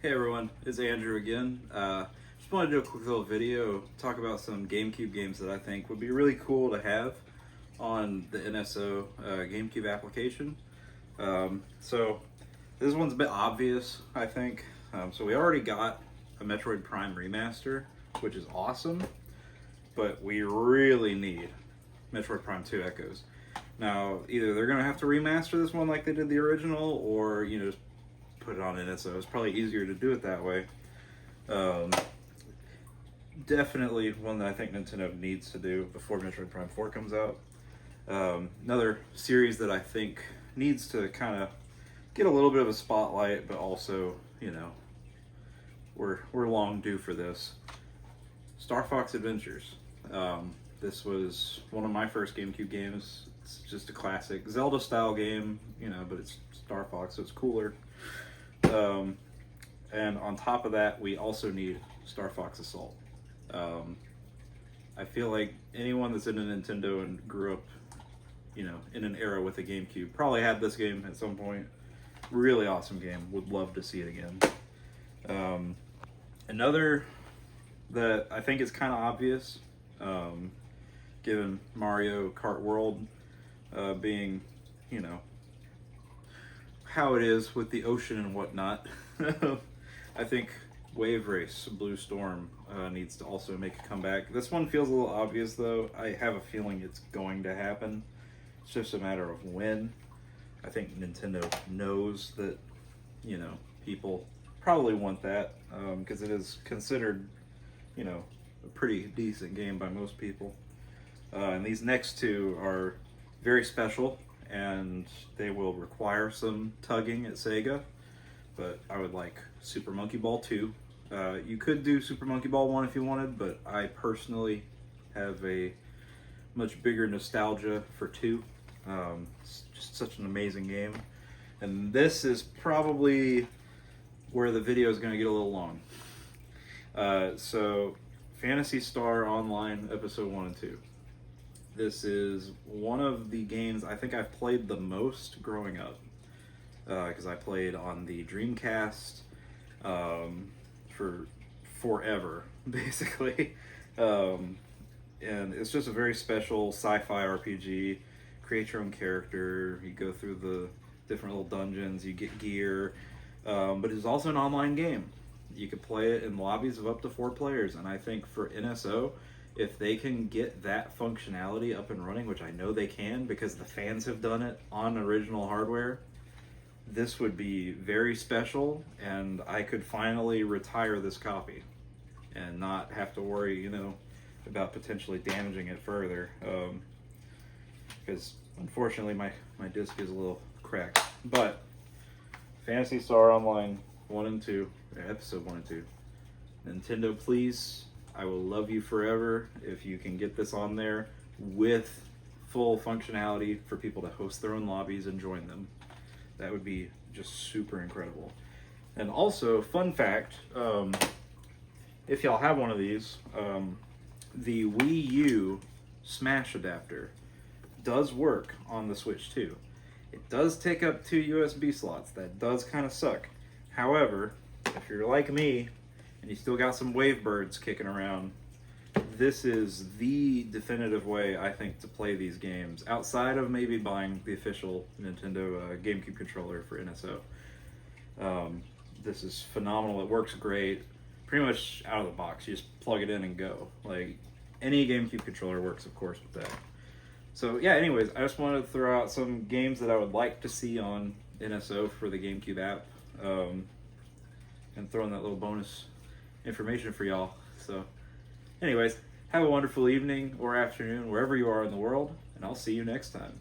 Hey everyone, it's Andrew again. Just wanted to do a quick little video, talk about some GameCube games that I think would be really cool to have on the NSO GameCube application. So this one's a bit obvious, I think. So we already got a Metroid Prime remaster, which is awesome, but we really need Metroid Prime 2 Echoes. Now, either they're going to have to remaster this one like they did the original, or, just put it on NSO. It's probably easier to do it that way. Definitely one that I think Nintendo needs to do before Metroid Prime 4 comes out. Another series that I think needs to kind of get a little bit of a spotlight, but also, we're long due for this. Star Fox Adventures. This was one of my first GameCube games. It's just a classic Zelda-style game, but it's Star Fox, so it's cooler. And on top of that, we also need Star Fox Assault. I feel like anyone that's in a Nintendo and grew up, in an era with a GameCube probably had this game at some point. Really awesome game. Would love to see it again. Another that I think is kind of obvious, given Mario Kart World being, how it is with the ocean and whatnot. I think Wave Race Blue Storm needs to also make a comeback. This one feels a little obvious though. I have a feeling it's going to happen. It's just a matter of when. I think Nintendo knows that, people probably want that because it is considered, a pretty decent game by most people. And these next two are very special, and they will require some tugging at Sega, but I would like Super Monkey Ball 2. You could do Super Monkey Ball 1 if you wanted, but I personally have a much bigger nostalgia for 2. It's just such an amazing game. And this is probably where the video is going to get a little long. So, Phantasy Star Online Episode 1 and 2. This is one of the games I think I've played the most growing up, because I played on the Dreamcast for forever, basically. And it's just a very special sci-fi RPG. Create your own character, you go through the different little dungeons, you get gear, but it's also an online game. You could play it in lobbies of up to 4 players, and I think for NSO, if they can get that functionality up and running, which I know they can because the fans have done it on original hardware, this would be very special, and I could finally retire this copy and not have to worry, about potentially damaging it further. Because unfortunately my disc is a little cracked. But Phantasy Star Online 1 and 2, Episode 1 and 2. Nintendo, please, I will love you forever if you can get this on there with full functionality for people to host their own lobbies and join them. That would be just super incredible. And also, fun fact, if y'all have one of these, the Wii U Smash adapter does work on the Switch too. It does take up 2 USB slots. That does kind of suck. However, if you're like me and you still got some Wavebirds kicking around, this is the definitive way, I think, to play these games, outside of maybe buying the official Nintendo GameCube controller for NSO. This is phenomenal. It works great. Pretty much out of the box. You just plug it in and go. Like, any GameCube controller works, of course, with that. So, yeah, anyways, I just wanted to throw out some games that I would like to see on NSO for the GameCube app, and throw in that little bonus information for y'all. So, anyways, have a wonderful evening or afternoon wherever you are in the world, and I'll see you next time.